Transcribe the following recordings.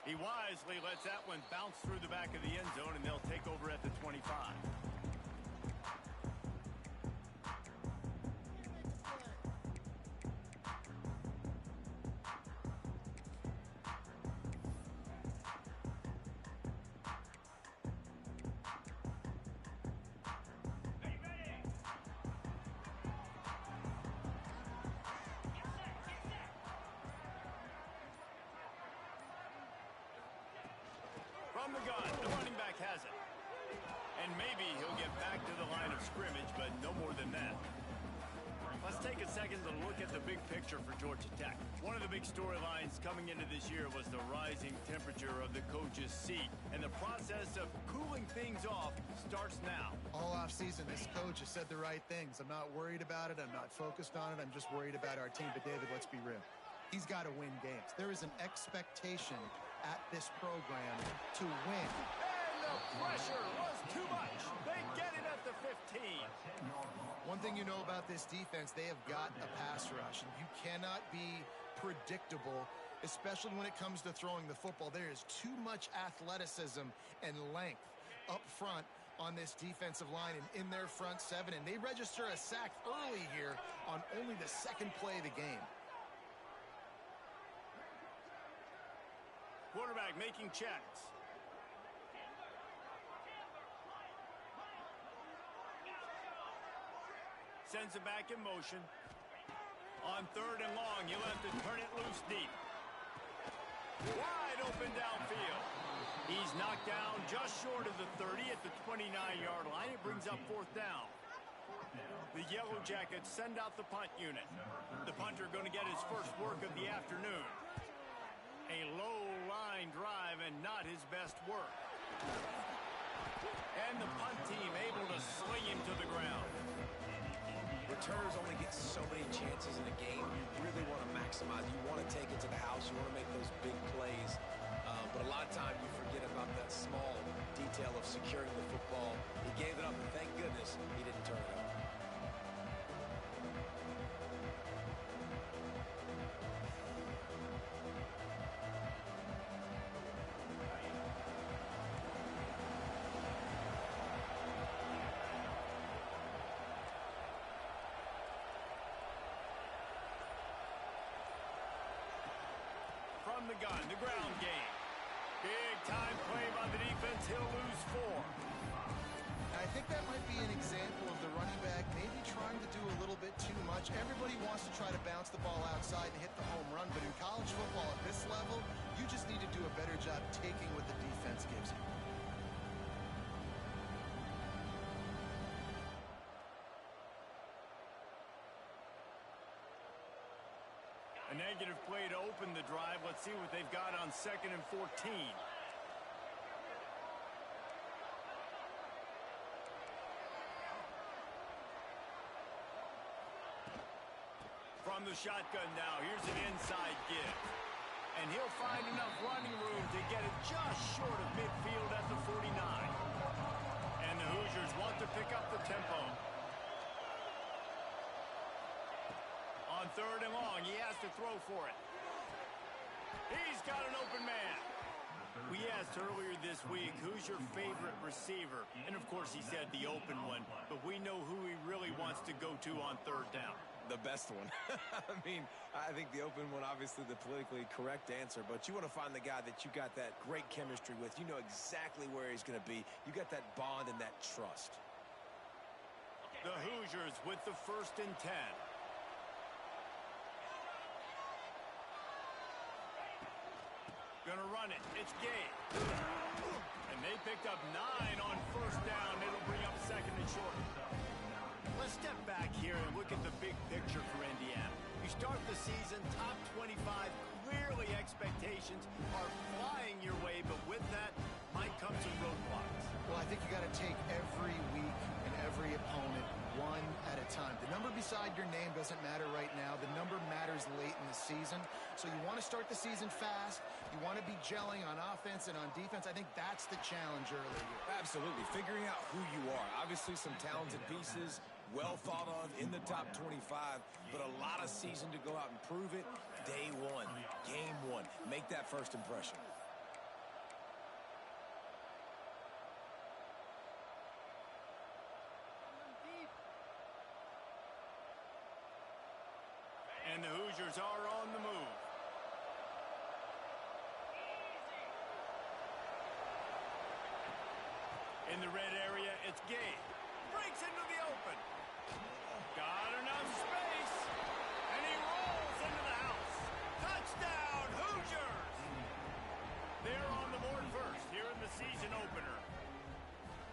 He wisely lets that one bounce through the back of the end zone, and they'll take over at the 25. From the gun, the running back has it. And maybe he'll get back to the line of scrimmage, but no more than that. Let's take a second to look at the big picture for Georgia Tech. One of the big storylines coming into this year was the rising temperature of the coach's seat. And the process of cooling things off starts now. All offseason, this coach has said the right things. I'm not worried about it. I'm not focused on it. I'm just worried about our team. But, David, let's be real. He's got to win games. There is an expectation at this program to win. And the pressure was too much. They get it at the 15. One thing you know about this defense, they have got a pass rush. And you cannot be predictable, especially when it comes to throwing the football. There is too much athleticism and length up front on this defensive line and in their front seven. And they register a sack early here on only the second play of the game. Quarterback making checks. Sends it back in motion. On 3rd and long, you'll have to turn it loose deep. Wide open downfield. He's knocked down just short of the 30 at the 29-yard line. It brings up 4th down. The Yellow Jackets send out the punt unit. The punter going to get his first work of the afternoon. A low-line drive and not his best work. And the punt team able to sling him to the ground. Returners only get so many chances in a game. You really want to maximize. You want to take it to the house. You want to make those big plays. But a lot of times you forget about that small detail of securing the football. He gave it up, and thank goodness he didn't turn it over. From the gun, the ground game. Big time play by the defense. He'll lose 4. I think that might be an example of the running back maybe trying to do a little bit too much. Everybody wants to try to bounce the ball outside and hit the home run, but in college football at this level, you just need to do a better job taking what the defense gives you. A negative play to open the drive. Let's see what they've got on 2nd and 14. From the shotgun now, here's an inside give. And he'll find enough running room to get it just short of midfield at the 49. And the Hoosiers want to pick up the tempo. On 3rd and long, he has to throw for it. He's got an open man. We asked earlier this week, who's your favorite receiver? And, of course, he said the open one. But we know who he really wants to go to on 3rd down. The best one. I mean, I think the open one, obviously the politically correct answer, but you want to find the guy that you got that great chemistry with. You know exactly where he's going to be. You got that bond and that trust. The Hoosiers with the 1st and 10. Gonna run it. It's Gabe. And they picked up 9 on 1st down. It'll bring up 2nd and short. Let's step back here and look at the big picture for Indiana. You start the season top 25. Clearly expectations are flying your way, but with that might come some roadblocks. Well, I think you got to take every week and every opponent one at a time. The number beside your name doesn't matter right now. The number matters late in the season. So you want to start the season fast. You want to be gelling on offense and on defense. I think that's the challenge early here. Absolutely. Figuring out who you are. Obviously some talented pieces, well thought of in the top 25, but a lot of season to go out and prove it. Day one, game one. Make that first impression. And the Hoosiers are on the move. In the red area, it's Gay. Breaks into the open. Got enough space. And he rolls into the house. Touchdown, Hoosiers! They're on the board first here in the season opener.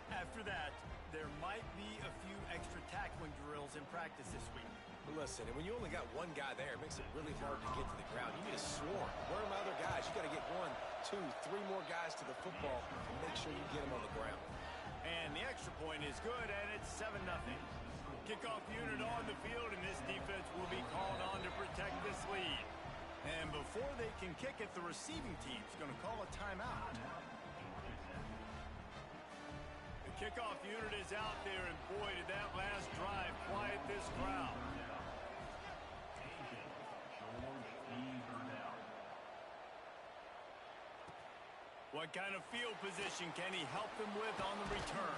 After that, there might be a few extra tackling drills in practice this week. Listen, and when you only got one guy there, it makes it really hard to get to the ground. You need a swarm. Where are my other guys? You got to get 1, 2, 3 more guys to the football and make sure you get them on the ground. And the extra point is good, and it's 7-0. Kickoff unit on the field, and this defense will be called on to protect this lead. And before they can kick it, the receiving team's going to call a timeout. The kickoff unit is out there, and boy, did that last drive quiet this crowd. What kind of field position can he help them with on the return?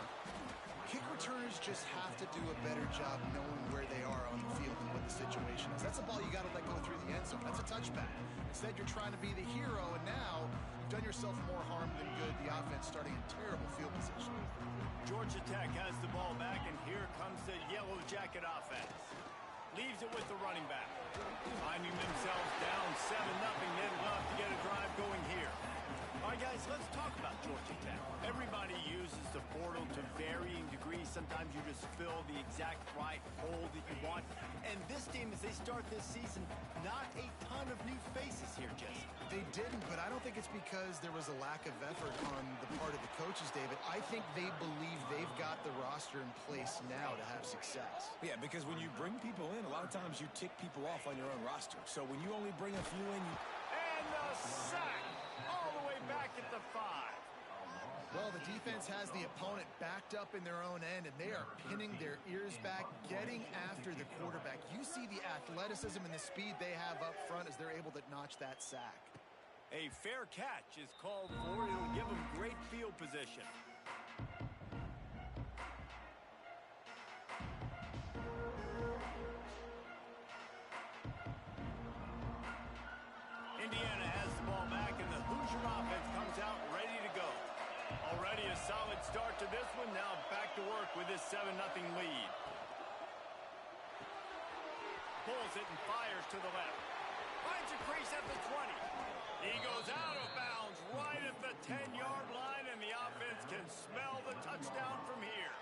Kick returners just have to do a better job knowing where they are on the field and what the situation is. That's a ball you got to let go through the end zone. That's a touchback. Instead, you're trying to be the hero, and now you've done yourself more harm than good. The offense starting in terrible field position. Georgia Tech has the ball back, and here comes the Yellow Jacket offense. Leaves it with the running back. Finding themselves down 7-0, they'd love to get a drive going here. All right, guys, let's talk about Georgia Tech. Everybody uses the portal to varying degrees. Sometimes you just fill the exact right hole that you want. And this team, as they start this season, not a ton of new faces here, Jesse. They didn't, but I don't think it's because there was a lack of effort on the part of the coaches, David. I think they believe they've got the roster in place now to have success. Yeah, because when you bring people in, a lot of times you tick people off on your own roster. So when you only bring a few in, you... And the sack! All the way back at the 5. Well, the defense has the opponent backed up in their own end, and they are pinning their ears back, getting after the quarterback. You see the athleticism and the speed they have up front as they're able to notch that sack. A fair catch is called for. It'll give them great field position. Indiana has the ball back, and the Hoosier offense comes out ready to go. Already a solid start to this one. Now back to work with this 7-0 lead. Pulls it and fires to the left. Finds a crease at the 20. He goes out of bounds right at the 10-yard line, and the offense can smell the touchdown from here.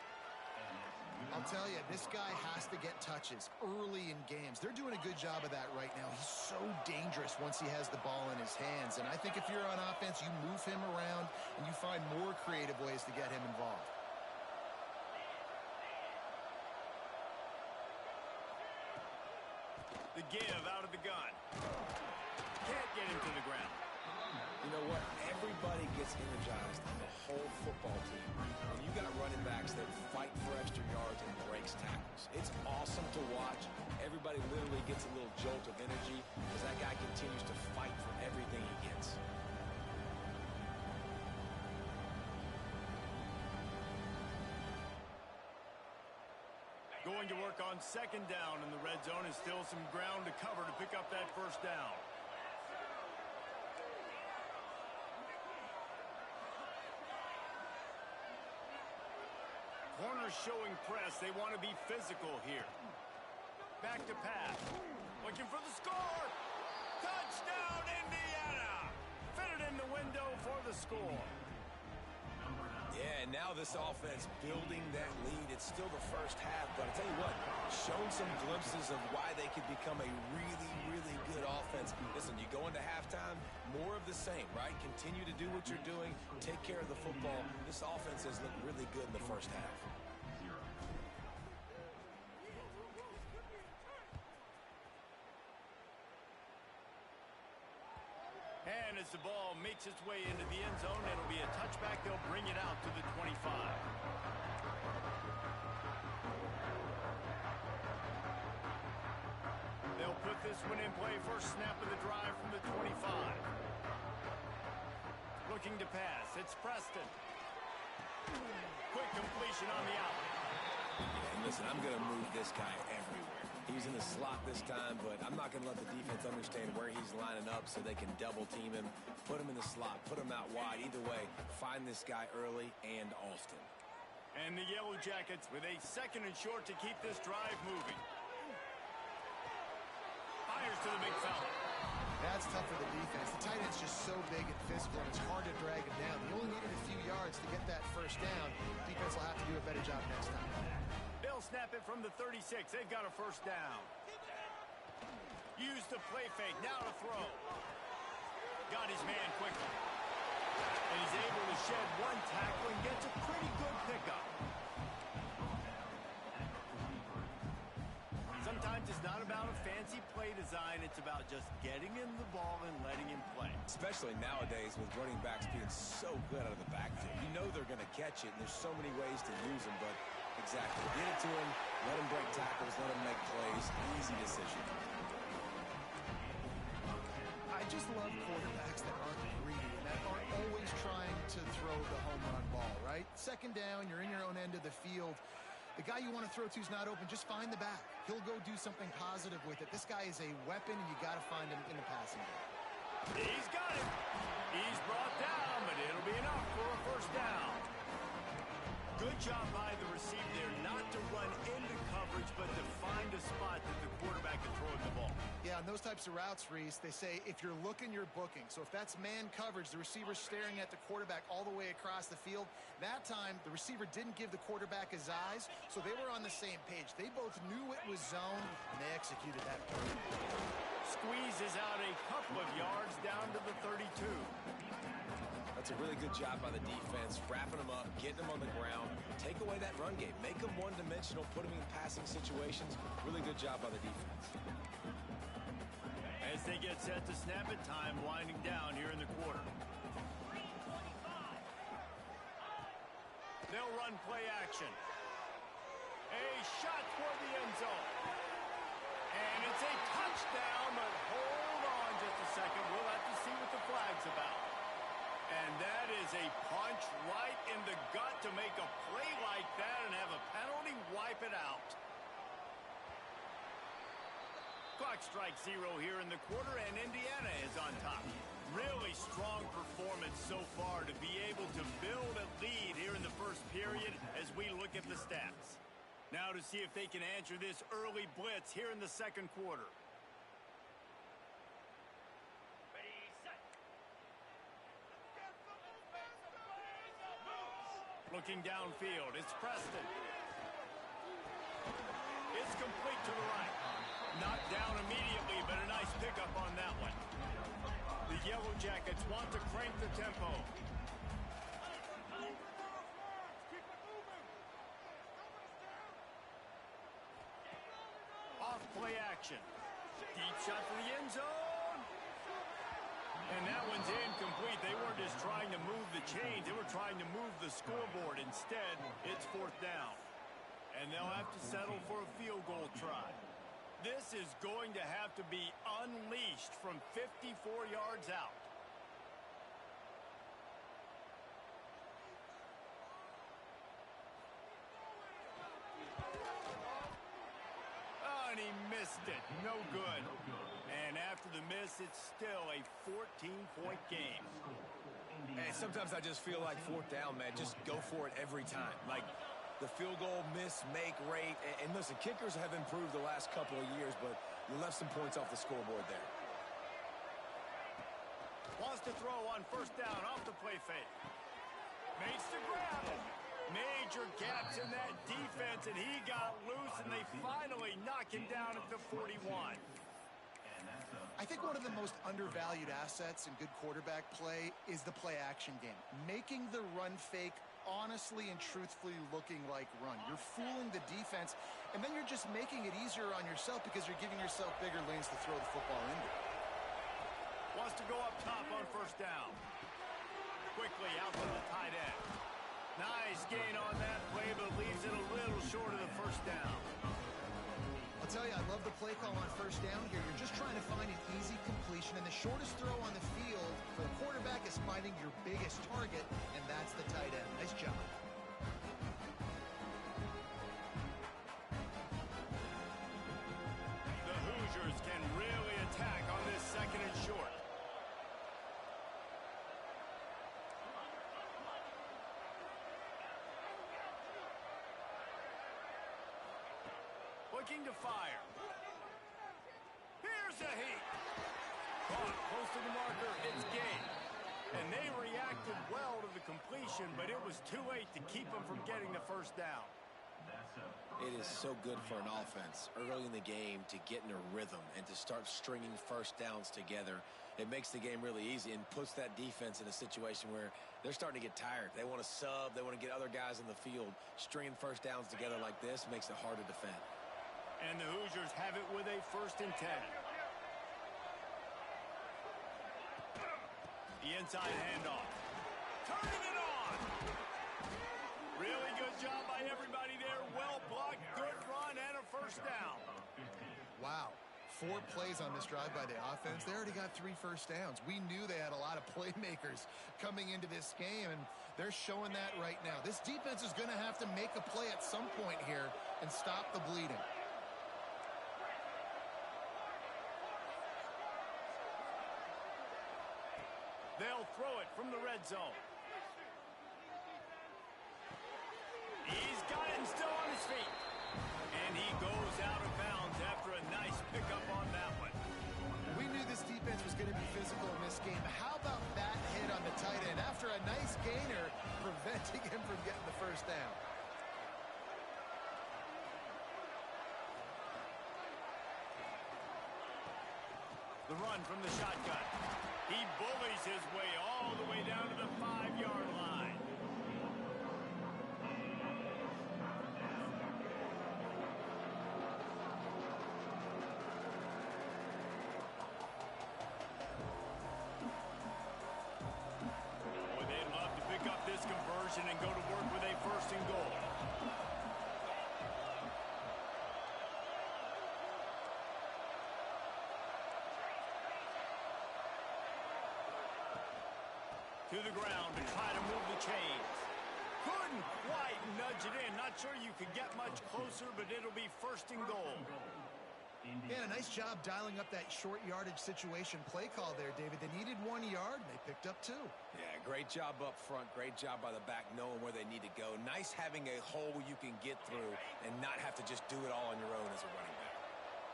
I'll tell you, this guy has to get touches early in games. They're doing a good job of that right now. He's so dangerous once he has the ball in his hands. And I think if you're on offense, you move him around and you find more creative ways to get him involved. The give out of the gun. Can't get him to the ground. You know what? Everybody gets energized on the whole football team when you got running backs that fight for extra yards and breaks tackles. It's awesome to watch. Everybody literally gets a little jolt of energy as that guy continues to fight for everything he gets. Going to work on second down in the red zone, and still some ground to cover to pick up that first down. Corners showing press. They want to be physical here. Back to pass. Looking for the score. Touchdown, Indiana! Fitted in the window for the score. Yeah, and now this offense building that lead. It's still the first half, but I tell you what, shown some glimpses of why they could become a really, really good offense. Listen, you go into halftime, more of the same, right? Continue to do what you're doing, take care of the football. This offense has looked really good in the first half. And as the ball makes its way into the end zone, it'll be a touchback. They'll bring it out to the 25. They'll put this one in play. First snap of the drive from the 25. Looking to pass. It's Preston. Quick completion on the out. And listen, I'm going to move this guy everywhere. He was in the slot this time, but I'm not going to let the defense understand where he's lining up so they can double team him, put him in the slot, put him out wide. Either way, find this guy early and often. And the Yellow Jackets with a 2nd and short to keep this drive moving. Fires to the big fella. That's tough for the defense. The tight end's just so big and physical, and it's hard to drag him down. He only needed a few yards to get that first down. Defense will have to do a better job next time. They'll snap it from the 36. They've got a first down. Use the play fake. Now to throw. Got his man quickly. And he's able to shed one tackle and gets a pretty good pickup. Sometimes it's not about a fancy play design. It's about just getting him the ball and letting him play. Especially nowadays with running backs being so good out of the backfield. You know they're going to catch it, and there's so many ways to use them, but exactly. Get it to him, let him break tackles, let him make plays. Easy decision. I just love quarterbacks that aren't greedy and that aren't always trying to throw the home run ball, right? 2nd down, you're in your own end of the field. The guy you want to throw to is not open. Just find the back. He'll go do something positive with it. This guy is a weapon, and you got to find him in the passing game. He's got it. He's brought down, but it'll be enough for a first down. Good job by the receiver there not to run into coverage, but to find a spot that the quarterback can throw the ball. Yeah, on those types of routes, Reese, they say if you're looking, you're booking. So if that's man coverage, the receiver's staring at the quarterback all the way across the field. That time, the receiver didn't give the quarterback his eyes, so they were on the same page. They both knew it was zone, and they executed that. Squeezes out a couple of yards down to the 32. That's a really good job by the defense, wrapping them up, getting them on the ground, take away that run game, make them one-dimensional, put them in passing situations. Really good job by the defense. As they get set to snap it, time winding down here in the quarter. They'll run play action. A shot toward the end zone. And it's a touchdown, but hold on just a second. We'll have to see what the flag's about. And that is a punch right in the gut to make a play like that and have a penalty wipe it out. Clock strikes 0 here in the quarter, and Indiana is on top. Really strong performance so far to be able to build a lead here in the first period as we look at the stats. Now to see if they can answer this early blitz here in the second quarter. Looking downfield, it's Preston. It's complete to the right. Knocked down immediately, but a nice pickup on that one. The Yellow Jackets want to crank the tempo. Off play action. Deep shot to the end zone. And that one's incomplete. They weren't just trying to move the chains. They were trying to move the scoreboard. Instead, it's 4th down. And they'll have to settle for a field goal try. This is going to have to be unleashed from 54 yards out. Oh, and he missed it. No good. And after the miss, it's still a 14-point game. Hey, sometimes I just feel like 4th down, man. Just go for it every time. Like the field goal miss, make rate. And listen, kickers have improved the last couple of years, but you left some points off the scoreboard there. Wants to throw on 1st down off the play fake. Makes the grab. Major gaps in that defense, and he got loose, and they finally knock him down at the 41. I think one of the most undervalued assets in good quarterback play is the play action game. Making the run fake honestly and truthfully looking like run. You're fooling the defense, and then you're just making it easier on yourself because you're giving yourself bigger lanes to throw the football into. Wants to go up top on 1st down. Quickly out to the tight end. Nice gain on that play, but leaves it a little short of the 1st down. I'll tell you, I love the play call on 1st down here. You're just trying to find an easy completion, and the shortest throw on the field for the quarterback is finding your biggest target, and that's the tight end. Nice job. looking to fire. Here's a heat. Caught close to the marker. It's game. And they reacted well to the completion, but it was too late to keep them from getting the first down. It is so good for an offense early in the game to get in a rhythm and to start stringing first downs together. It makes the game really easy and puts that defense in a situation where they're starting to get tired. They want to sub. They want to get other guys in the field. Stringing first downs together like this makes it hard to defend. And the Hoosiers have it with a 1st and 10. The inside handoff. Turning it on. Really good job by everybody there. Well blocked, good run, and a first down. Wow. 4 plays on this drive by the offense. They already got 3 first downs. We knew they had a lot of playmakers coming into this game, and they're showing that right now. This defense is going to have to make a play at some point here and stop the bleeding. They'll throw it from the red zone. He's got it and still on his feet. And he goes out of bounds after a nice pickup on that one. We knew this defense was going to be physical in this game. How about that hit on the tight end after a nice gainer preventing him from getting the first down? The run from the shotgun. He bullies his way all the way down to the 5-yard line. Boy, they'd love to pick up this conversion and go to work with a 1st and goal. To the ground to try to move the chains. Couldn't quite nudge it in. Not sure you could get much closer, but it'll be 1st and goal. Yeah, a nice job dialing up that short yardage situation play call there, David. They needed 1 yard, and they picked up 2. Yeah, great job up front. Great job by the back knowing where they need to go. Nice having a hole you can get through and not have to just do it all on your own as a running back.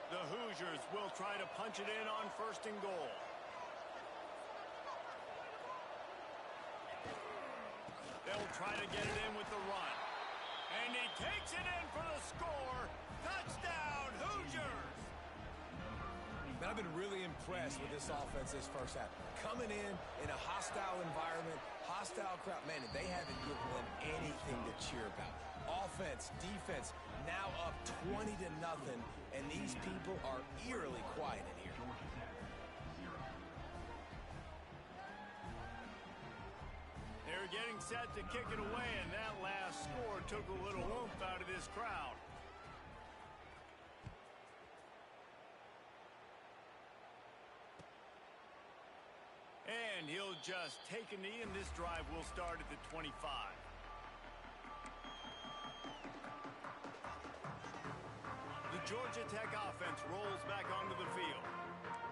The Hoosiers will try to punch it in on 1st and goal. They'll try to get it in with the run. And he takes it in for the score. Touchdown, Hoosiers! Man, I've been really impressed with this offense this first half. Coming in a hostile environment, hostile crowd. Man, they haven't given them anything to cheer about. Offense, defense, now up 20-0, and these people are eerily quiet in here. They're getting set to kick it away, and that last score took a little oomph out of this crowd. And he'll just take a knee, and this drive will start at the 25. The Georgia Tech offense rolls back onto the field.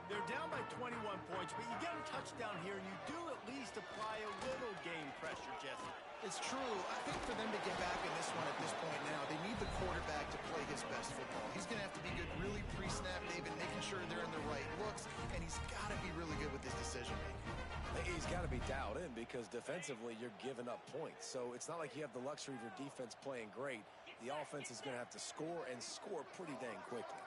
They're down by 21 points, but you get a touchdown here, and you do at least apply a little game pressure, Jesse. It's true. I think for them to get back in this one at this point now, they need the quarterback to play his best football. He's going to have to be good really pre-snap, David, making sure they're in the right looks, and he's got to be really good with his decision-making. He's got to be dialed in because defensively you're giving up points. So it's not like you have the luxury of your defense playing great. The offense is going to have to score and score pretty dang quickly.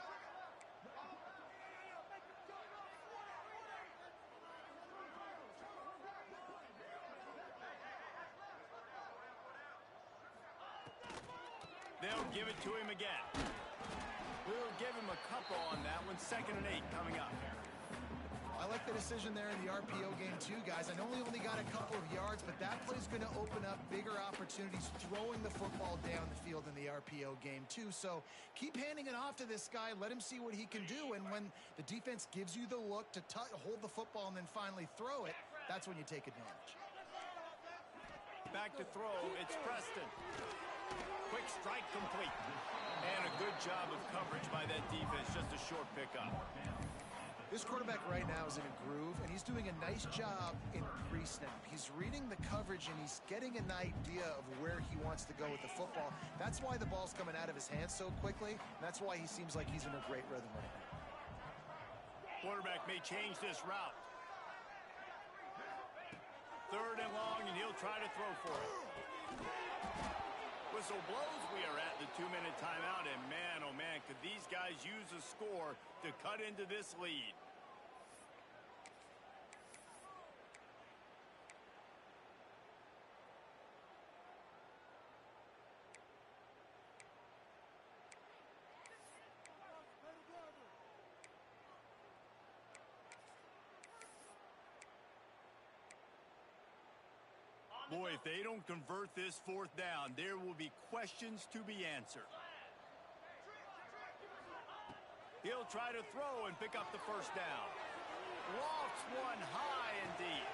They'll give it to him again. We'll give him a couple on that one. 2nd and 8 coming up. I like the decision there in the RPO game too, guys. I know we only got a couple of yards, but that play's going to open up bigger opportunities throwing the football down the field in the RPO game too. So keep handing it off to this guy. Let him see what he can do. And when the defense gives you the look to hold the football and then finally throw it, that's when you take advantage. Back to throw. It's Preston. Quick strike complete. And a good job of coverage by that defense. Just a short pickup. This quarterback right now is in a groove, and he's doing a nice job in pre-snap. He's reading the coverage, and he's getting an idea of where he wants to go with the football. That's why the ball's coming out of his hands so quickly. That's why he seems like he's in a great rhythm right now. Quarterback may change this route. 3rd and long, and he'll try to throw for it. Whistle blows. We are at the 2-minute timeout, and man, oh man, could these guys use a score to cut into this lead. Boy, if they don't convert this 4th down, there will be questions to be answered. He'll try to throw and pick up the 1st down. Lofts one high and deep.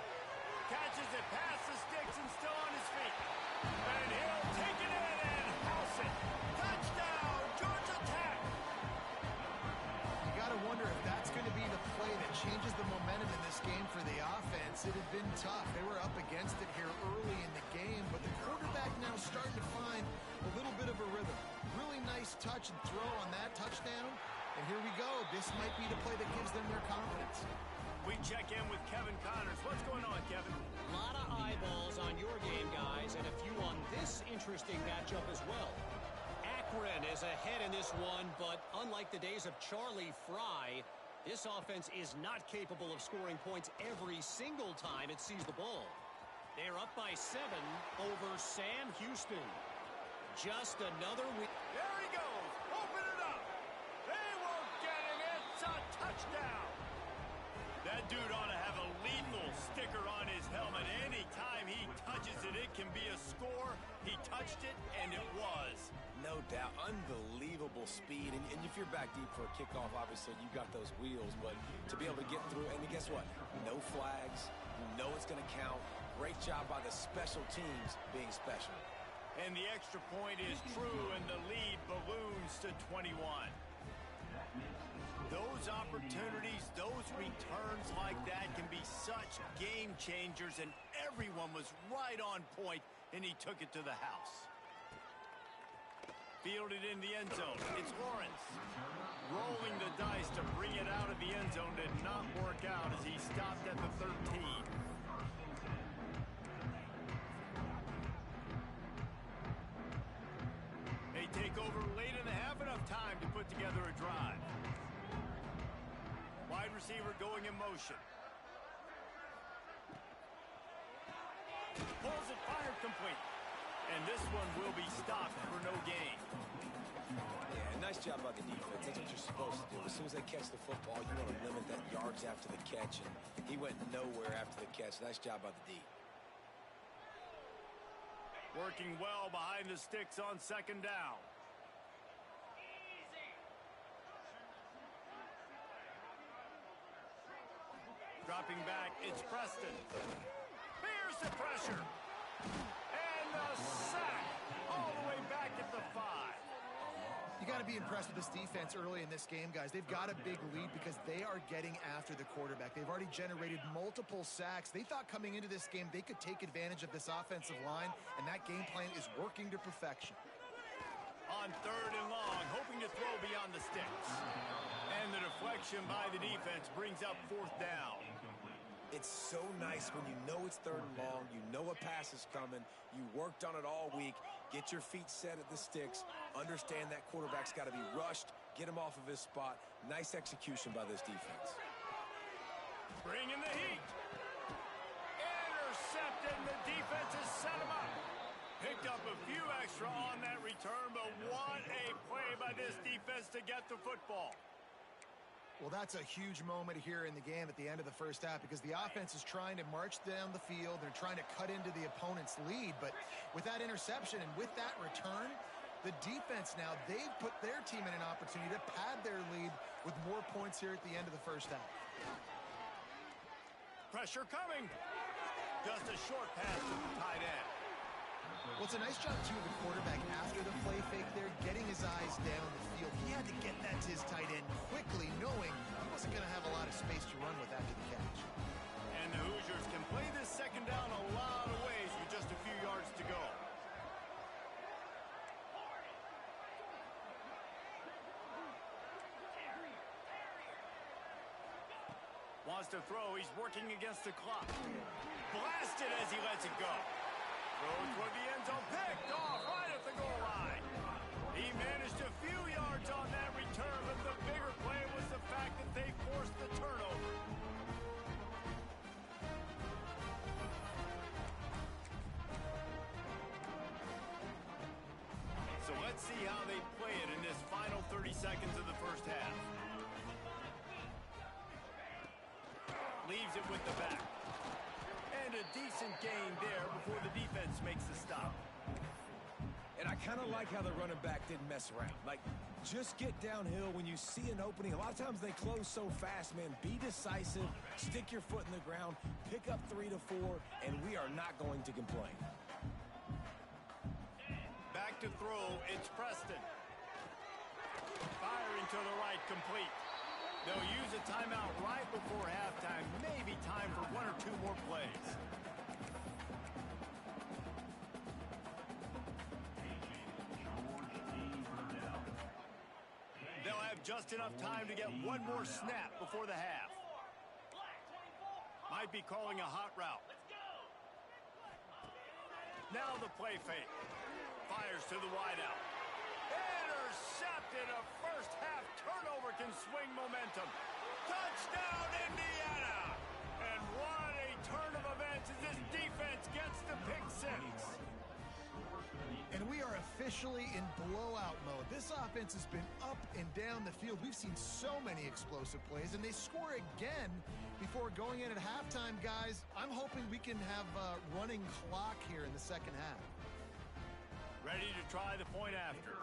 Catches it past the sticks and still on his feet. And he'll take it in and house it. Touchdown, Georgia Tech. You got to wonder if that's going to be the play that changes the momentum in this game for the offense. It had been tough. They were up against it here early in the game, but the quarterback now starting to find a little bit of a rhythm. Really nice touch and throw on that touchdown. And here we go. This might be the play that gives them their confidence. We check in with Kevin Connors. What's going on, Kevin? A lot of eyeballs on your game, guys, and a few on this interesting matchup as well. Akron is ahead in this one, but unlike the days of Charlie Fry, this offense is not capable of scoring points every single time it sees the ball. They're up by 7 over Sam Houston. Just another week. There he goes. Open it up. They won't get him. It's a touchdown. That dude ought to have a lethal sticker on his helmet. Anytime he touches it, it can be a score. He touched it, and it was. No doubt. Unbelievable speed. And if you're back deep for a kickoff, obviously you got those wheels. But to be able to get through, and guess what? No flags. You know it's going to count. Great job by the special teams being special. And the extra point is true, and the lead balloons to 21. Those opportunities, those returns like that can be such game changers, and everyone was right on point, and he took it to the house. Fielded in the end zone. It's Lawrence. Rolling the dice to bring it out of the end zone did not work out as he stopped at the 13. They take over late in the half, enough time to put together a drive. Wide receiver going in motion. Pulls it, fired complete. And this one will be stopped for no gain. Yeah, nice job by the defense. That's what you're supposed to do. As soon as they catch the football, you want to limit that yards after the catch. And he went nowhere after the catch. Nice job by the D. Working well behind the sticks on 2nd down. Dropping back, it's Preston. Here's the pressure. And the sack all the way back at the 5. You got to be impressed with this defense early in this game, guys. They've got a big lead because they are getting after the quarterback. They've already generated multiple sacks. They thought coming into this game they could take advantage of this offensive line, and that game plan is working to perfection. On 3rd and long, hoping to throw beyond the sticks. And the deflection by the defense brings up 4th down. It's so nice when you know it's 3rd and long, you know a pass is coming, you worked on it all week, get your feet set at the sticks, understand that quarterback's got to be rushed, get him off of his spot. Nice execution by this defense. Bring in the heat. Intercepted, and the defense has set him up. Picked up a few extra on that return, but what a play by this defense to get the football. Well, that's a huge moment here in the game at the end of the 1st half because the offense is trying to march down the field. They're trying to cut into the opponent's lead. But with that interception and with that return, the defense now, they've put their team in an opportunity to pad their lead with more points here at the end of the 1st half. Pressure coming. Just a short pass to the tight end. Well, it's a nice job, too, of the quarterback after the play fake there, getting his eyes down the field. He he had to get that to his tight end quickly, knowing he wasn't going to have a lot of space to run with after the catch. And the Hoosiers can play this second down a lot of ways with just a few yards to go. Wants to throw. He's working against the clock. Blasted as he lets it go. Throw toward the end zone. Picked off right at the goal line. He managed a few yards on that return, but the bigger play was the fact that they forced the turnover. So let's see how they play it in this final 30 seconds of the first half. Leaves it with the back. And a decent gain there before the defense makes the stop. And I kind of like how the running back didn't mess around. Like, just get downhill when you see an opening. A lot of times they close so fast, man. Be decisive, stick your foot in the ground, pick up 3 to 4, and we are not going to complain. Back to throw, it's Preston. Firing to the right, complete. They'll use a timeout right before halftime. Maybe time for 1 or 2 more plays. They'll have just enough time to get 1 more snap before the half. Might be calling a hot route. Now the play fake. Fires to the wideout. Intercepted. A first half turnover can swing momentum. Touchdown, Indiana! And what a turn of events as this defense gets the pick 6. And we are officially in blowout mode. This offense has been up and down the field. We've seen so many explosive plays, and they score again before going in at halftime, guys. I'm hoping we can have a running clock here in the second half. Ready to try the point after.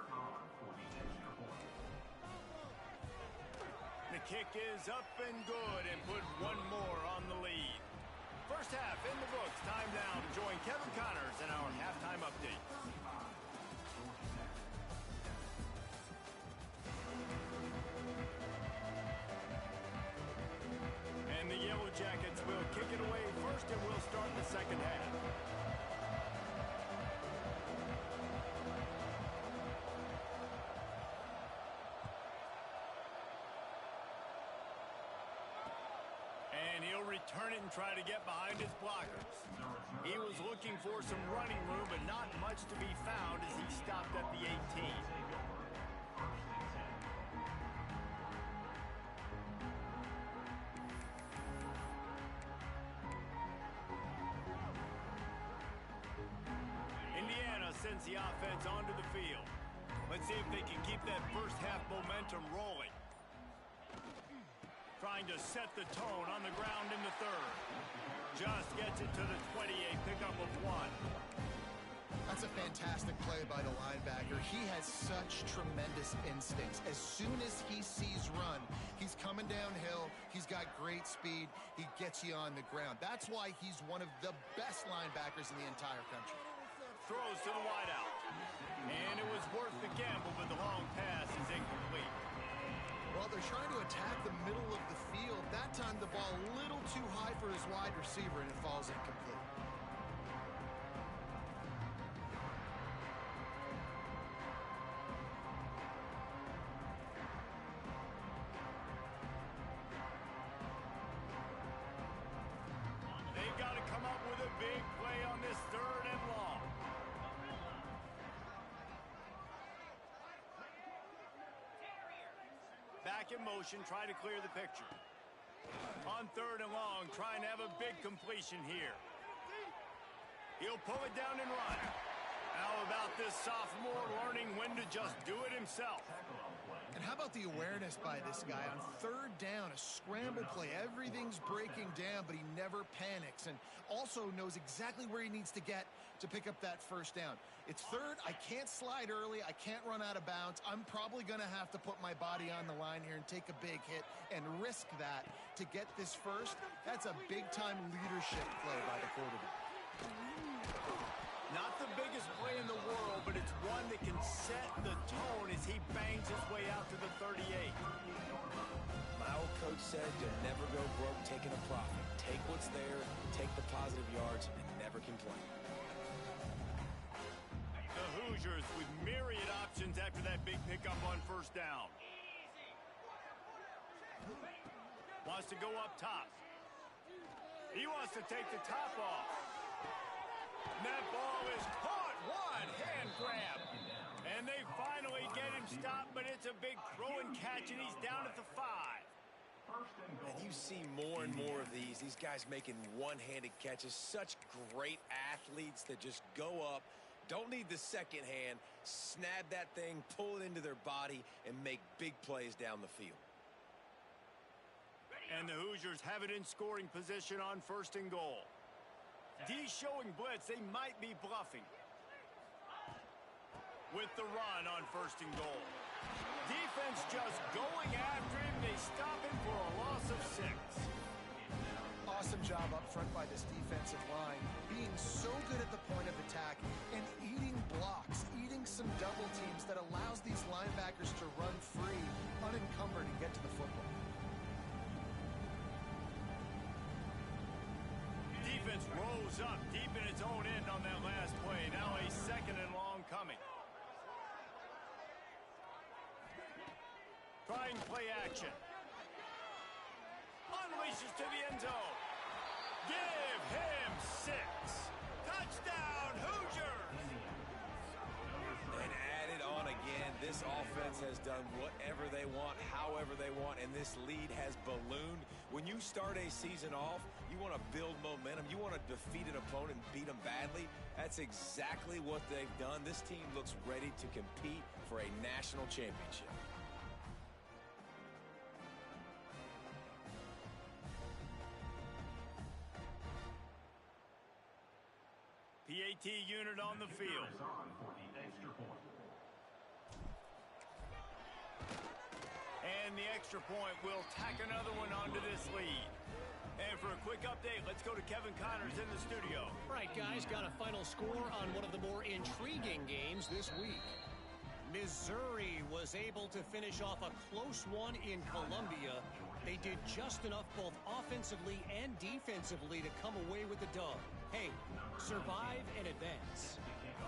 The kick is up and good and put 1 more on the lead. First half in the books. Time now to join Kevin Connors in our halftime update. And the Yellow Jackets will kick it away first, and we'll start the second half. And he'll return it and try to get behind his blockers. He was looking for some running room, but not much to be found as he stopped at the 18. Indiana sends the offense onto the field. Let's see if they can keep that first half momentum rolling. Trying to set the tone on the ground in the third. Just gets it to the 28, pickup of 1. That's a fantastic play by the linebacker. He has such tremendous instincts. As soon as he sees run, he's coming downhill. He's got great speed. He gets you on the ground. That's why he's one of the best linebackers in the entire country. Throws to the wideout. And it was worth the gamble, but the long pass is incomplete. Well, they're trying to attack the middle of the field. That time the ball a little too high for his wide receiver, and it falls incomplete. They've got to come up with a big play on this 3rd and long. Back in motion, try to clear the picture. On 3rd and long, trying to have a big completion here. He'll pull it down and run. How about this sophomore learning when to just do it himself? And how about the awareness by this guy on 3rd down, a scramble play. Everything's breaking down, but he never panics and also knows exactly where he needs to get to pick up that first down. It's 3rd. I can't slide early. I can't run out of bounds. I'm probably going to have to put my body on the line here and take a big hit and risk that to get this first. That's a big-time leadership play by the quarterback. Not the biggest play in the world, but it's one that can set the tone as he bangs his way out to the 38. My old coach said you'll never go broke taking a profit. Take what's there, take the positive yards, and never complain. The Hoosiers with myriad options after that big pickup on first down. Wants to go up top. He wants to take the top off. And that ball is caught. One hand grab. And they finally get him stopped, but it's a big throw and catch, and he's down at the 5. And you see more and more of these guys making one-handed catches. Such great athletes that just go up, don't need the second hand, snap that thing, pull it into their body, and make big plays down the field. And the Hoosiers have it in scoring position on first and goal. D showing blitz. They might be bluffing. With the run on first and goal. Defense just going after him. They stop him for a loss of 6. Awesome job up front by this defensive line, being so good at the point of attack and eating blocks, eating some double teams that allows these linebackers to run free, unencumbered, and get to the football. Defense rolls up deep in its own end on that last play. Now a second and long coming. Trying play action. Unleashes to the end zone. Give him 6. Touchdown, Hoosiers! And add it on again. This offense has done whatever they want, however they want, and this lead has ballooned. When you start a season off, you want to build momentum. You want to defeat an opponent and beat them badly. That's exactly what they've done. This team looks ready to compete for a national championship. PAT unit on the field. And the extra point will tack another one onto this lead. And for a quick update, let's go to Kevin Connors in the studio. Right, guys, got a final score on one of the more intriguing games this week. Missouri was able to finish off a close one in Columbia. They did just enough both offensively and defensively to come away with the dub. Hey, survive and advance.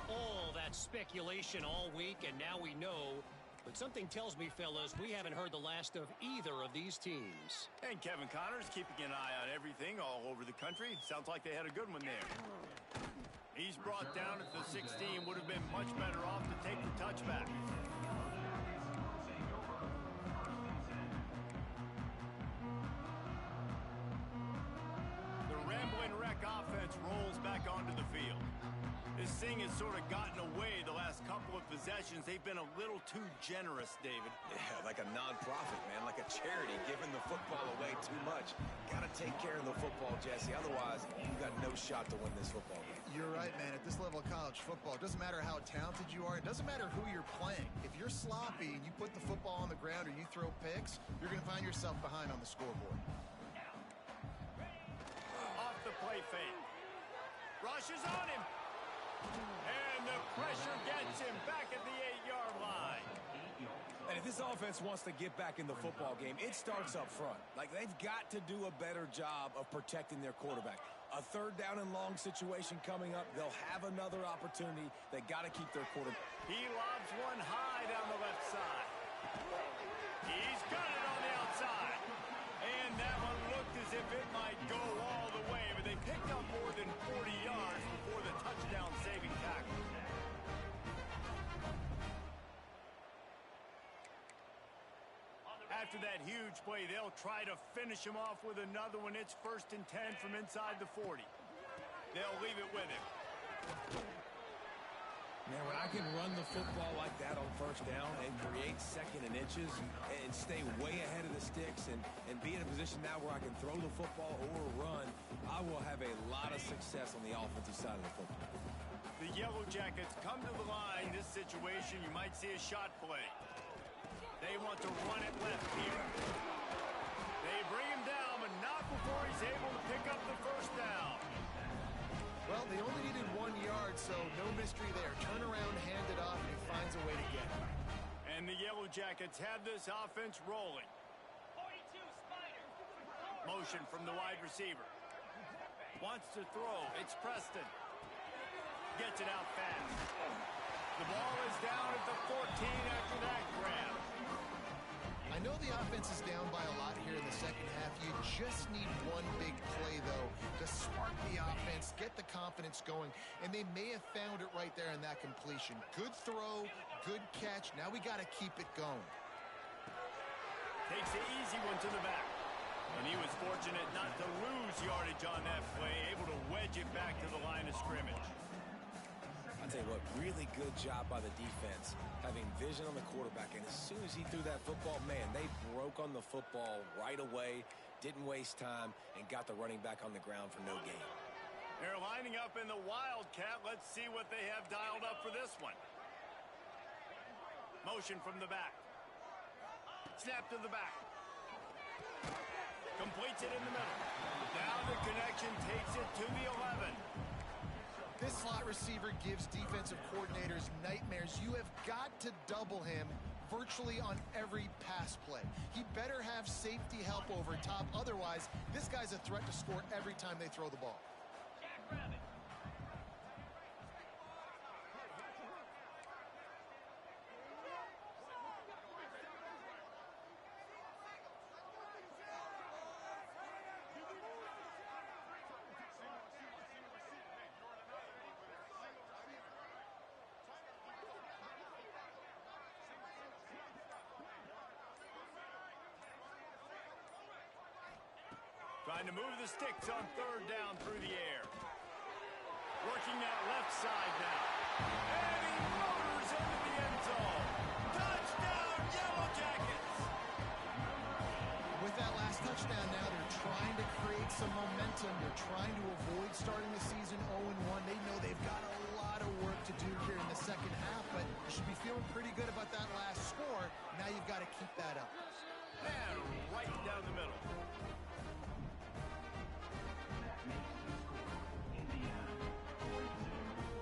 All that speculation all week, and now we know. But something tells me, fellas, we haven't heard the last of either of these teams. And Kevin Connors keeping an eye on everything all over the country. Sounds like they had a good one there. He's brought down at the 16. Would have been much better off to take the touchback. The Rambling Wreck offense rolls back onto the field. This thing has sort of gotten away the last couple of possessions. They've been a little too generous, David. Yeah, like a non-profit, man, like a charity, giving the football away too much. Got to take care of the football, Jesse. Otherwise, you've got no shot to win this football game. You're right, man. At this level of college football, it doesn't matter how talented you are. It doesn't matter who you're playing. If you're sloppy and you put the football on the ground or you throw picks, you're going to find yourself behind on the scoreboard. Off the play fake. Rushes on him. And the pressure gets him back at the 8-yard line. And if this offense wants to get back in the football game, it starts up front. Like, they've got to do a better job of protecting their quarterback. A third down and long situation coming up. They'll have another opportunity. They got to keep their quarterback. He lobs one high down the left side. He's got it on the outside. And that one looked as if it might go all the way, but they picked up more than 40 yards before the touchdown-saving tackle. After that huge play, they'll try to finish him off with another one. It's 1st and 10 from inside the 40. They'll leave it with him. Man, when I can run the football like that on first down and create second and inches and stay way ahead of the sticks and be in a position now where I can throw the football or run, I will have a lot of success on the offensive side of the football. The Yellow Jackets come to the line. This situation, you might see a shot play. They want to run it left here. They bring him down, but not before he's able to pick up the first down. Well, they only needed 1 yard, so no mystery there. Turn around, hand it off, and he finds a way to get it. And And the Yellow Jackets have this offense rolling. 42 Spider. Motion from the wide receiver. Wants to throw. It's Preston. Gets it out fast. The ball is down at the 14 after that grab. I know the offense is down by a lot here in the second half. You just need one big play, though, to spark the offense, get the confidence going, and they may have found it right there in that completion. Good throw, good catch. Now we got to keep it going. Takes the easy one to the back. And he was fortunate not to lose yardage on that play, able to wedge it back to the line of scrimmage. I'll tell you what, really good job by the defense, having vision on the quarterback. And as soon as he threw that football, man, they broke on the football right away, didn't waste time, and got the running back on the ground for no gain. They're lining up in the Wildcat. Let's see what they have dialed up for this one. Motion from the back. Snap to the back. Completes it in the middle. Now the connection takes it to the 11. This slot receiver gives defensive coordinators nightmares. You have got to double him virtually on every pass play. He better have safety help over top. Otherwise, this guy's a threat to score every time they throw the ball. Jackrabbit. Trying to move the sticks on third down through the air. Working that left side now. And he motors into the end zone. Touchdown, Yellow Jackets! With that last touchdown now, they're trying to create some momentum. They're trying to avoid starting the season 0-1. They know they've got a lot of work to do here in the second half, but you should be feeling pretty good about that last score. Now you've got to keep that up. And right down the middle.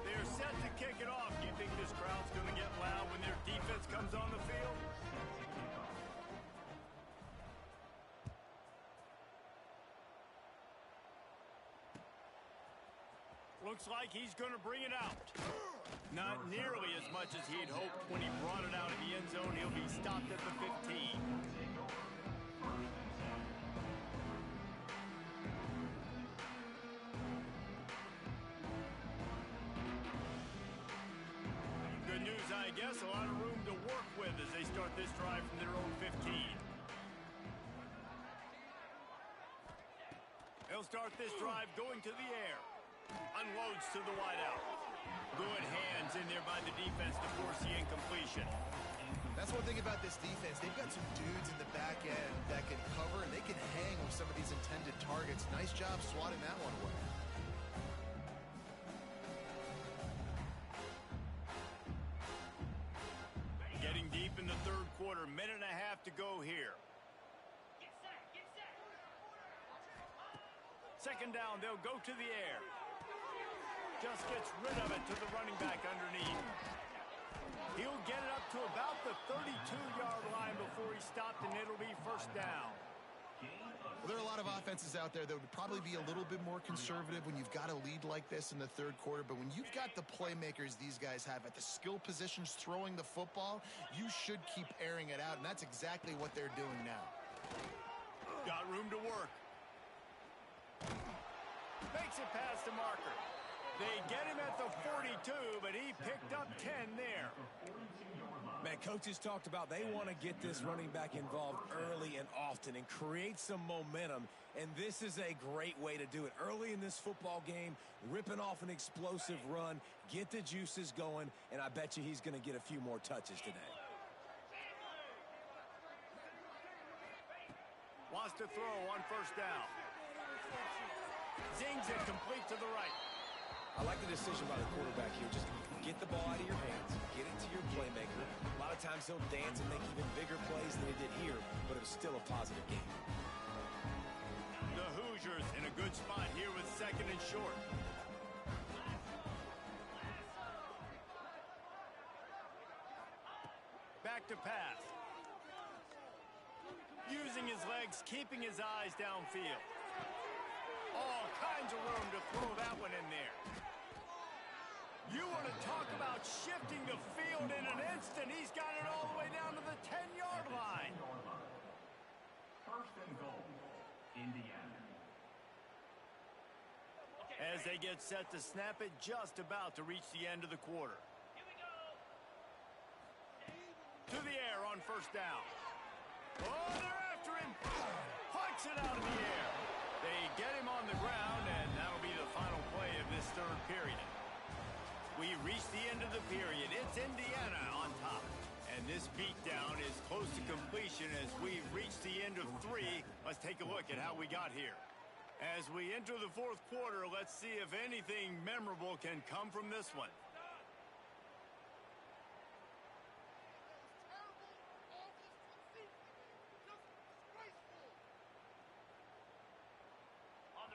They're set to kick it off. Do you think this crowd's going to get loud when their defense comes on the field? Looks like he's going to bring it out. Not nearly as much as he'd hoped when he brought it out in the end zone. He'll be stopped at the 15. Good news, I guess. A lot of room to work with as they start this drive from their own 15. They'll start this drive going to the air. Unloads to the wideout. Good hands in there by the defense to force the incompletion. That's one thing about this defense. They've got some dudes in the back end that can cover, and they can hang with some of these intended targets. Nice job swatting that one away. Getting deep in the third quarter. Minute and a half to go here. Get set. Get set. Second down, they'll go to the air. Just gets rid of it to the running back underneath. He'll get it up to about the 32-yard line before he's stopped, and it'll be first down. Well, there are a lot of offenses out there that would probably be a little bit more conservative when you've got a lead like this in the third quarter. But when you've got the playmakers these guys have at the skill positions throwing the football, you should keep airing it out, and that's exactly what they're doing now. Got room to work. Makes it past the marker. They get him at the 42, but he picked up 10 there. Man, coaches talked about they want to get this running back involved early and often and create some momentum, and this is a great way to do it. Early in this football game, ripping off an explosive run, get the juices going, and I bet you he's going to get a few more touches today. Wants to throw on first down. Zings it complete to the right. I like the decision by the quarterback here. Just get the ball out of your hands, get it to your playmaker. A lot of times he'll dance and make even bigger plays than he did here, but it was still a positive game. The Hoosiers in a good spot here with second and short. Back to pass. Using his legs, keeping his eyes downfield. All kinds of room to throw that one in there. You want to talk about shifting the field in an instant. He's got it all the way down to the 10-yard line. First and goal, Indiana. As they get set to snap it, just about to reach the end of the quarter. Here we go. To the air on first down. Oh, they're after him. Plucks it out of the air. They get him on the ground, and that'll be the final play of this third period. We reach the end of the period. It's Indiana on top. And this beatdown is close to completion as we reach the end of 3. Let's take a look at how we got here. As we enter the fourth quarter, let's see if anything memorable can come from this one.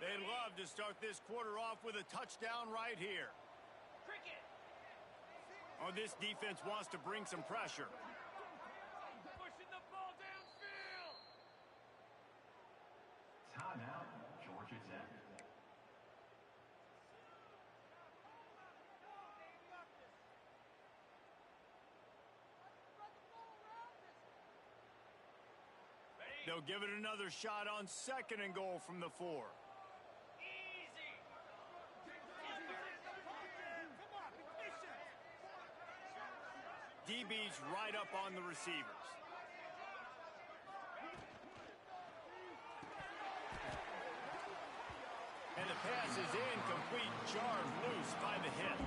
They'd love to start this quarter off with a touchdown right here. Cricket. Oh, this defense wants to bring some pressure. Pushing the ball downfield. Timeout, Georgia Tech. They'll give it another shot on second and goal from the 4. Easy. DB's right up on the receivers. And the pass is incomplete, jarred loose by the hit.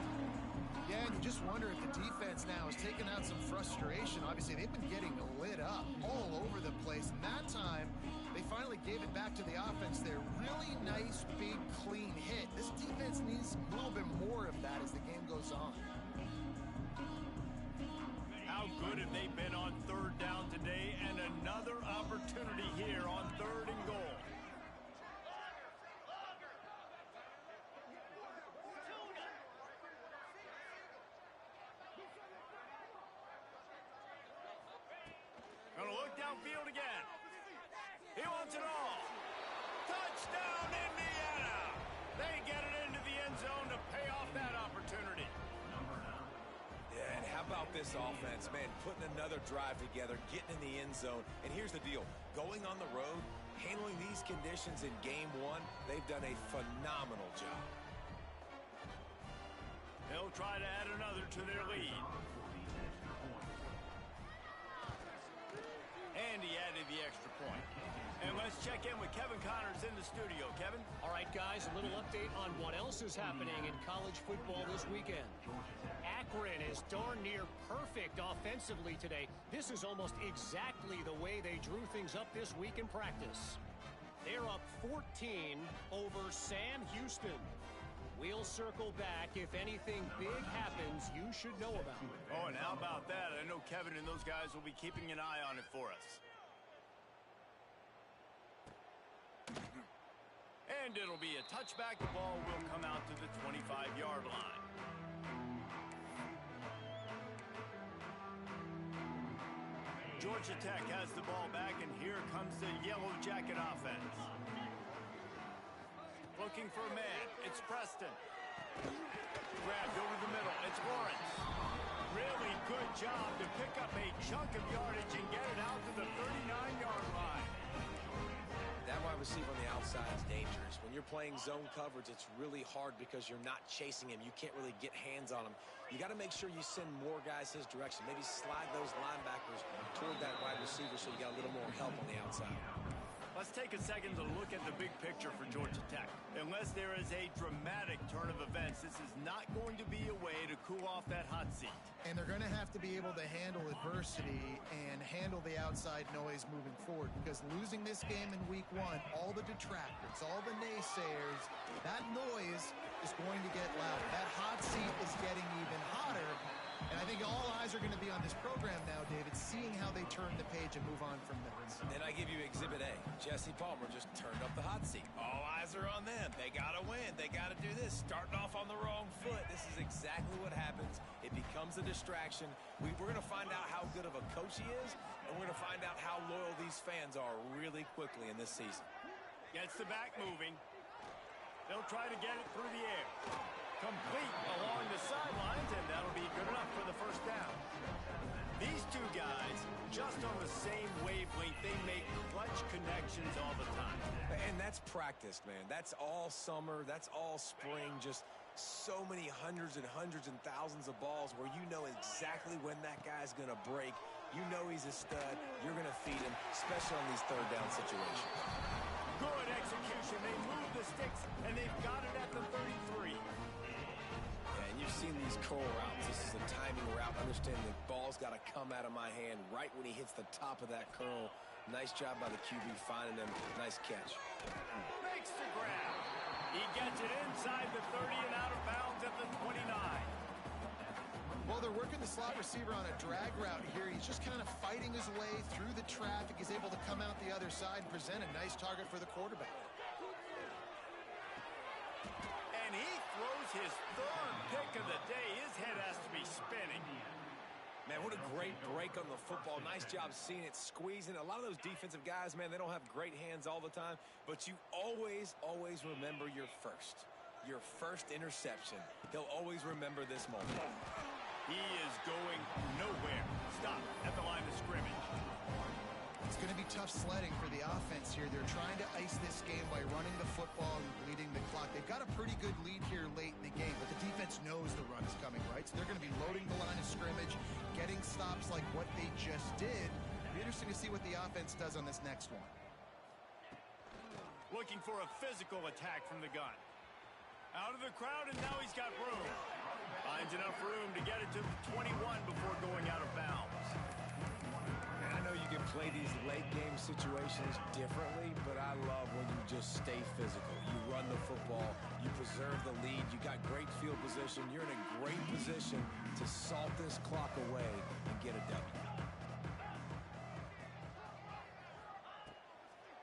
Yeah, and you just wonder if the defense now has taken out some frustration. Obviously, they've been getting lit up all over the place. And that time, they finally gave it back to the offense there. Really nice, big, clean hit. This defense needs a little bit more of that as the game goes on. How good have they been on third down today? And another opportunity here on third and goal. Gonna look downfield again. He wants it all. Touchdown, Indiana! They get it into the end zone to pay off that opportunity. Yeah, and how about this offense, man, putting another drive together, getting in the end zone. And here's the deal. Going on the road, handling these conditions in game 1, they've done a phenomenal job. They'll try to add another to their lead. And he added the extra point. And let's check in with Kevin Connors in the studio. Kevin? All right, guys, a little update on what else is happening in college football this weekend. Akron is darn near perfect offensively today. This is almost exactly the way they drew things up this week in practice. They're up 14 over Sam Houston. We'll circle back. If anything big happens, you should know about it. Oh, and how about that? I know Kevin and those guys will be keeping an eye on it for us. And it'll be a touchback. The ball will come out to the 25-yard line. Georgia Tech has the ball back, and here comes the Yellow Jacket offense. Looking for a man. It's Preston. Grabbed over the middle. It's Lawrence. Really good job to pick up a chunk of yardage and get it out to the 39-yard line. That wide receiver on the outside is dangerous. When you're playing zone coverage, it's really hard because you're not chasing him. You can't really get hands on him. You got to make sure you send more guys his direction. Maybe slide those linebackers toward that wide receiver so you got a little more help on the outside. Let's take a second to look at the big picture for Georgia Tech. Unless there is a dramatic turn of events, this is not going to be a way to cool off that hot seat. And they're going to have to be able to handle adversity and handle the outside noise moving forward, because losing this game in week 1, all the detractors, all the naysayers, that noise is going to get louder. That hot seat is getting even hotter And I think all eyes are going to be on this program now, David, seeing how they turn the page and move on from there. Then I give you Exhibit A. Jesse Palmer just turned up the hot seat. All eyes are on them. They got to win. They got to do this. Starting off on the wrong foot. This is exactly what happens. It becomes a distraction. We're going to find out how good of a coach he is, and we're going to find out how loyal these fans are really quickly in this season. Gets the back moving. They'll try to get it through the air. Complete along the sidelines, and that'll be good enough for the first down. These two guys, just on the same wavelength, they make clutch connections all the time. And that's practiced, man. That's all summer. That's all spring. Just so many hundreds and thousands of balls where you know exactly when that guy's going to break. You know he's a stud. You're going to feed him, especially on these third down situations. Good execution. They move the sticks, and they've got it at the 33. And you've seen these curl routes. This is a timing route. Understand the ball's got to come out of my hand right when he hits the top of that curl. Nice job by the QB finding him. Nice catch. Makes the grab. He gets it inside the 30 and out of bounds at the 29. Well, they're working the slot receiver on a drag route here. He's just kind of fighting his way through the traffic. He's able to come out the other side and present a nice target for the quarterback. And he throws his third pick of the day. His head has to be spinning. Man, what a great break on the football. Nice job seeing it, squeezing. A lot of those defensive guys, man, they don't have great hands all the time, but you always remember your first interception. He'll always remember this moment. He is going nowhere. Stop at the line of scrimmage. It's going to be tough sledding for the offense here. They're trying to ice this game by running the football and bleeding the clock. They've got a pretty good lead here late in the game, but the defense knows the run is coming, right? So they're going to be loading the line of scrimmage, getting stops like what they just did. It'll be interesting to see what the offense does on this next one. Looking for a physical attack from the gun. Out of the crowd, and now he's got room. Finds enough room to get it to the 21 before going out of bounds. And I know you can play these late game situations differently, but I love when you just stay physical. You run the football, you preserve the lead, you got great field position, you're in a great position to salt this clock away and get a W.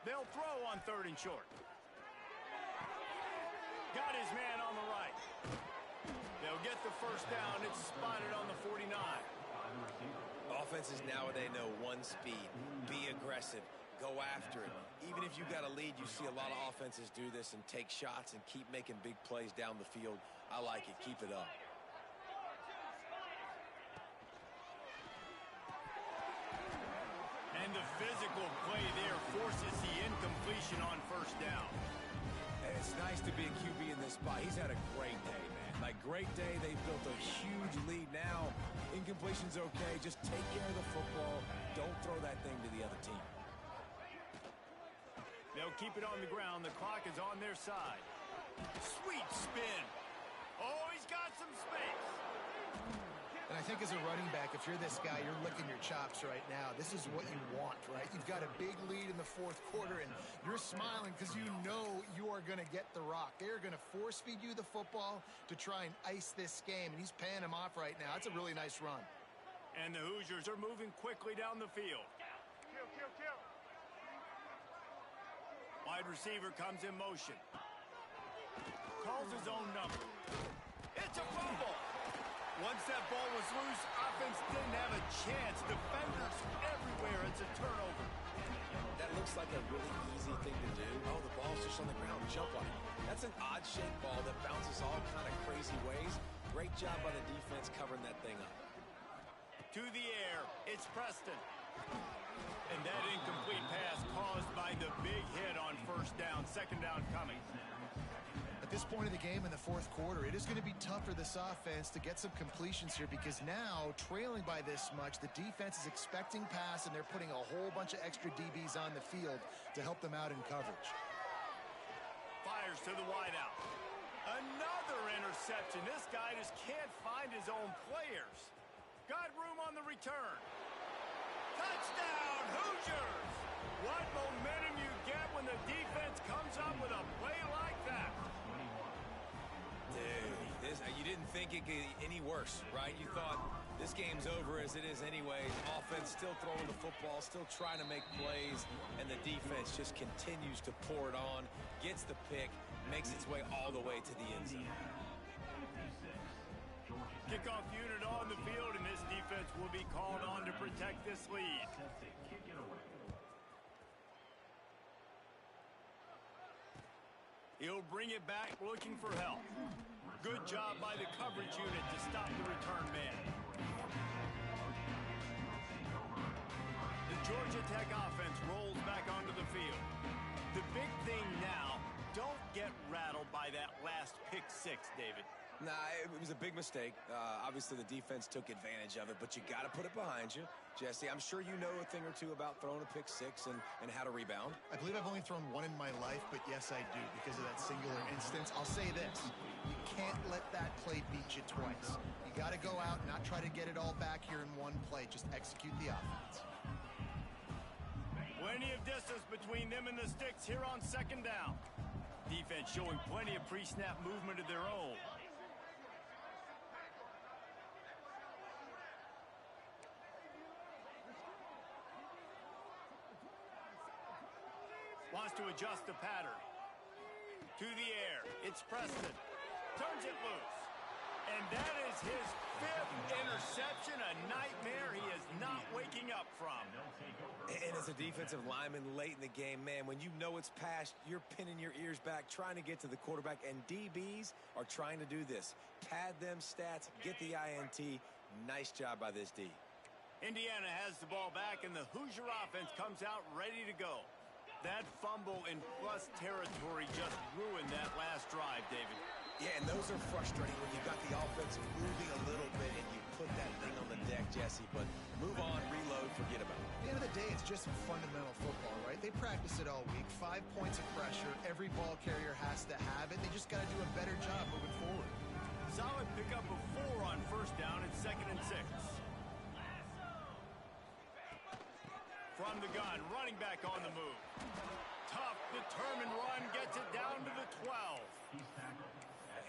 They'll throw on 3rd and short. Got his man on the right. They'll get the first down. It's spotted on the 49. Offenses nowadays know one speed. Be aggressive. Go after it. Even if you got a lead, you see a lot of offenses do this and take shots and keep making big plays down the field. I like it. Keep it up. And the physical play there forces the incompletion on first down. And it's nice to be a QB in this spot. He's had a great day, man. Like, great day. They've built a huge lead now. Incompletion's okay. Just take care of the football. Don't throw that thing to the other team. They'll keep it on the ground. The clock is on their side. Sweet spin. Oh, he's got some space. And I think as a running back, if you're this guy, you're licking your chops right now. This is what you want, right? You've got a big lead in the fourth quarter, and you're smiling because you know you are going to get the rock. They're going to force feed you the football to try and ice this game, and he's paying him off right now. That's a really nice run. And the Hoosiers are moving quickly down the field. Kill. Wide receiver comes in motion. Calls his own number. It's a fumble. Once that ball was loose, offense didn't have a chance. Defenders everywhere. It's a turnover. That looks like a really easy thing to do. Oh, the ball's just on the ground. Jump on it. That's an odd-shaped ball that bounces all kind of crazy ways. Great job by the defense covering that thing up. To the air, it's Preston. And that incomplete pass caused by the big hit on first down. Second down coming. At this point of the game in the fourth quarter, it is going to be tough for this offense to get some completions here because now, trailing by this much, the defense is expecting pass, and they're putting a whole bunch of extra DBs on the field to help them out in coverage. Fires to the wideout. Another interception. This guy just can't find his own players. Got room on the return. Touchdown, Hoosiers! What momentum you get when the defense comes up with a play like that. Dude, you didn't think it could get any worse, right? You thought This game's over as it is anyway. Offense still throwing the football, still trying to make plays, and the defense just continues to pour it on, gets the pick, makes its way all the way to the end zone. Kickoff unit on the field, and this defense will be called on to protect this lead. He'll bring it back looking for help. Good job by the coverage unit to stop the return man. The Georgia Tech offense rolls back onto the field. The big thing now, don't get rattled by that last pick six, David. Nah, it was a big mistake. Obviously, the defense took advantage of it, but you got to put it behind you. Jesse, I'm sure you know a thing or two about throwing a pick six and how to rebound. I believe I've only thrown one in my life, but yes, I do because of that singular instance. I'll say this. You can't let that play beat you twice. You got to go out and not try to get it all back here in one play. Just execute the offense. Plenty of distance between them and the sticks here on second down. Defense showing plenty of pre-snap movement of their own. Wants to adjust the pattern. To the air. It's Preston. Turns it loose. And that is his fifth interception. A nightmare he is not waking up from. And as a defensive lineman late in the game, man, when you know it's past, you're pinning your ears back, trying to get to the quarterback. And DBs are trying to do this. Pad them stats, get the INT. Nice job by this D. Indiana has the ball back, and the Hoosier offense comes out ready to go. That fumble in plus territory just ruined that last drive, David. Yeah, and those are frustrating when you got the offense moving a little bit and you put that thing on the deck, Jesse. But move on, reload, forget about it. At the end of the day, it's just fundamental football, right? They practice it all week. 5 points of pressure. Every ball carrier has to have it. They just got to do a better job moving forward. Solid pickup of 4 on first down and 2nd and 6. From the gun, running back on the move. Tough, determined run, gets it down to the 12.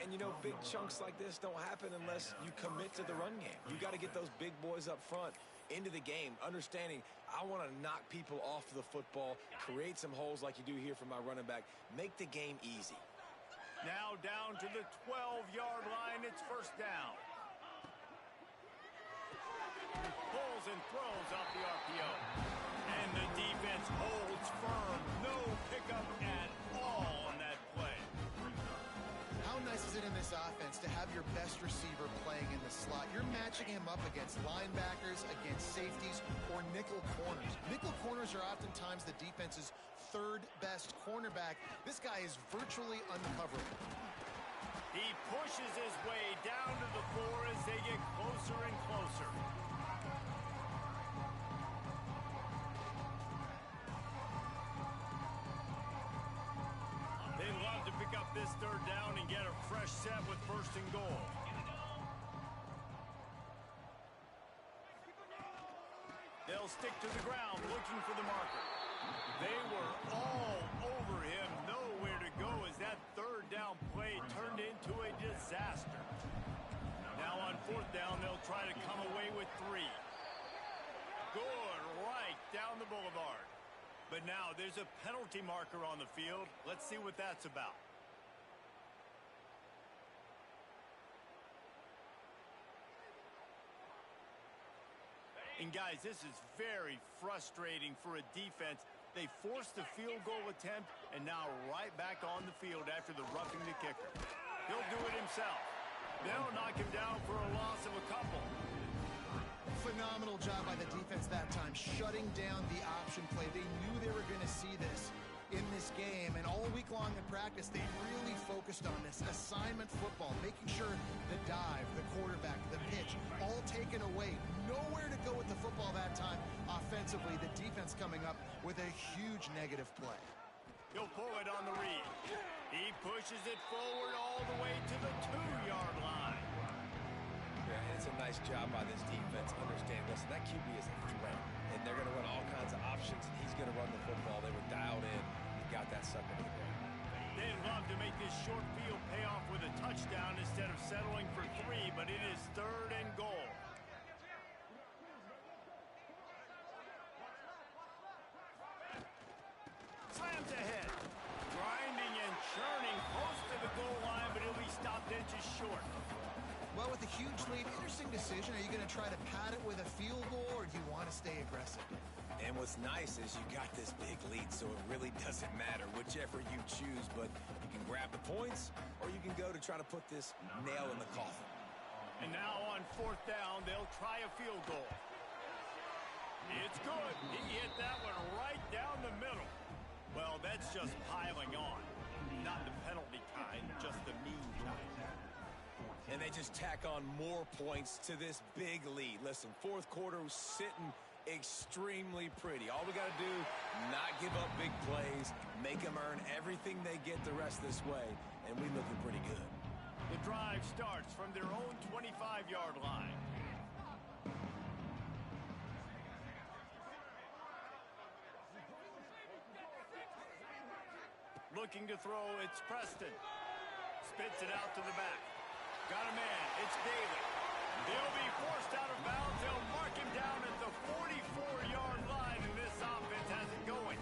And, you know, big chunks like this don't happen unless you commit to the run game. You got to get those big boys up front into the game, understanding I want to knock people off the football, create some holes like you do here for my running back, make the game easy. Now down to the 12-yard line, it's first down. Pulls and throws off the RPO. And the defense holds firm. No pickup at all on that play. How nice is it in this offense to have your best receiver playing in the slot? You're matching him up against linebackers, against safeties, or nickel corners. Nickel corners are oftentimes the defense's third best cornerback. This guy is virtually uncoverable. He pushes his way down to the floor as they get closer and closer. They'd love to pick up this third down and get a fresh set with first and goal. They'll stick to the ground looking for the marker. They were all over him, nowhere to go as that third down play turned into a disaster. Now on fourth down, they'll try to come away with 3. Good right down the boulevard. But now there's a penalty marker on the field. Let's see what that's about. And guys, this is very frustrating for a defense. They forced the field goal attempt and now right back on the field after the roughing the kicker. He'll do it himself. They'll knock him down for a loss of a couple. Phenomenal job by the defense that time, shutting down the option play. They knew they were going to see this in this game, and all week long in practice, they really focused on this assignment football, making sure the dive, the quarterback, the pitch, all taken away. Nowhere to go with the football that time. Offensively, the defense coming up with a huge negative play. He'll pull it on the read. He pushes it forward all the way to the 2-yard line. Yeah, and it's a nice job by this defense. Understand, listen, that QB is a threat, and they're going to run all kinds of options, and he's going to run the football. They were dialed in and got that sucker to the ground. They'd love to make this short field pay off with a touchdown instead of settling for 3, but it is 3rd and goal. stopped inches short. Well, with a huge lead, interesting decision. Are you going to try to pad it with a field goal, or do you want to stay aggressive? And what's nice is you got this big lead, so it really doesn't matter whichever you choose, but you can grab the points, or you can go to try to put this nail in the coffin. And now on fourth down, they'll try a field goal. It's good. He hit that one right down the middle. Well, that's just piling on. Not the penalty kind, just the mean kind. And they just tack on more points to this big lead. Listen, fourth quarter was sitting extremely pretty. All we got to do, not give up big plays, make them earn everything they get the rest this way, and we looking pretty good. The drive starts from their own 25-yard line. Looking to throw, it's Preston. Spits it out to the back. Got a man, it's Daly. They'll be forced out of bounds. They'll mark him down at the 44-yard line, and this offense has it going.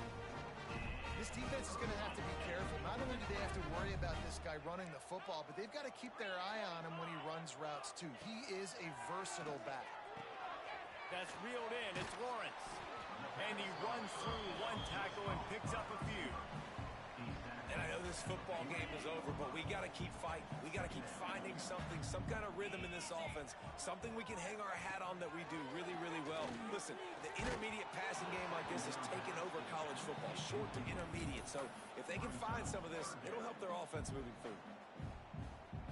This defense is going to have to be careful. Not only do they have to worry about this guy running the football, but they've got to keep their eye on him when he runs routes, too. He is a versatile back. That's reeled in. It's Lawrence. And he runs through one tackle and picks up a few. And I know this football game is over, but we got to keep fighting. We got to keep finding something, some kind of rhythm in this offense, something we can hang our hat on that we do really, really well. Listen, the intermediate passing game like this is taking over college football, short to intermediate. So if they can find some of this, it'll help their offense moving forward.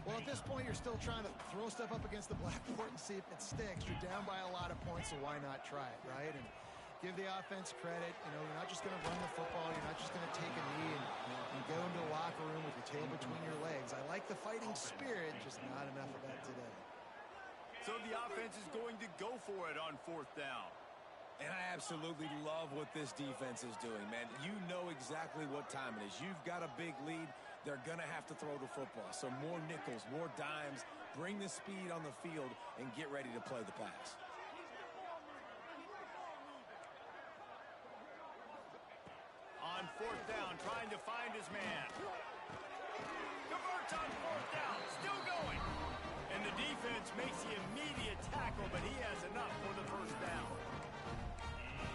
Well, at this point, you're still trying to throw stuff up against the blackboard and see if it sticks. You're down by a lot of points, so why not try it, right? And give the offense credit. You know, you're not just going to run the football. You're not just going to take a knee and go into the locker room with your tail between your legs. I like the fighting spirit, just not enough of that today. So the offense is going to go for it on fourth down. And I absolutely love what this defense is doing, man. You know exactly what time it is. You've got a big lead. They're going to have to throw the football. So more nickels, more dimes, bring the speed on the field, and get ready to play the pass. On fourth down, trying to find his man. Converts on fourth down, still going. And the defense makes the immediate tackle, but he has enough for the first down.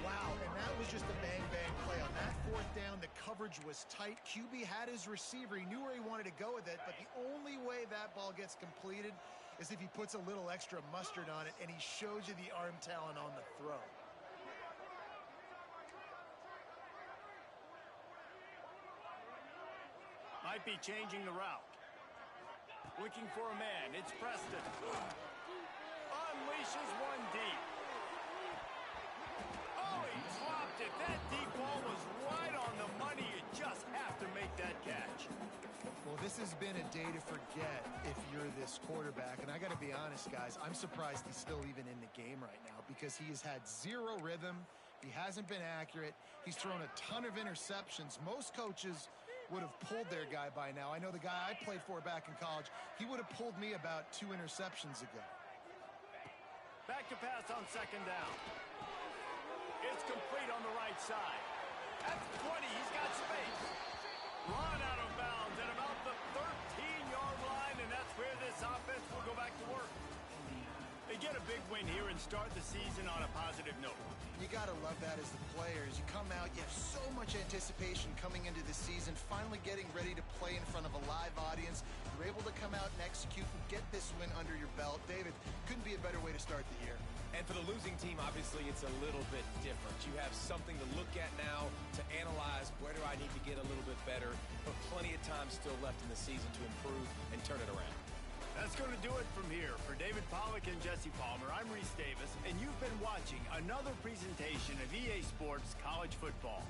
Wow, and that was just a bang-bang play. On that fourth down, the coverage was tight. QB had his receiver. He knew where he wanted to go with it, but the only way that ball gets completed is if he puts a little extra mustard on it, and he shows you the arm talent on the throw. Might be changing the route. Looking for a man. It's Preston. Unleashes one deep. Oh, he dropped it. That deep ball was right on the money. You just have to make that catch. Well, this has been a day to forget if you're this quarterback. And I got to be honest, guys, I'm surprised he's still even in the game right now because he has had zero rhythm. He hasn't been accurate. He's thrown a ton of interceptions. Most coaches would have pulled their guy by now. I know the guy I played for back in college, he would have pulled me about 2 interceptions ago. Back to pass on second down. It's complete on the right side. That's 20. He's got space. Run out of bounds at about the 13-yard line, and that's where this offense will go back to work. They get a big win here and start the season on a positive note. You got to love that as the players. You come out, you have so much anticipation coming into the season, finally getting ready to play in front of a live audience. You're able to come out and execute and get this win under your belt. David, couldn't be a better way to start the year. And for the losing team, obviously, it's a little bit different. You have something to look at now to analyze where do I need to get a little bit better, but plenty of time still left in the season to improve and turn it around. That's going to do it from here. For David Pollack and Jesse Palmer, I'm Reese Davis, and you've been watching another presentation of EA Sports College Football.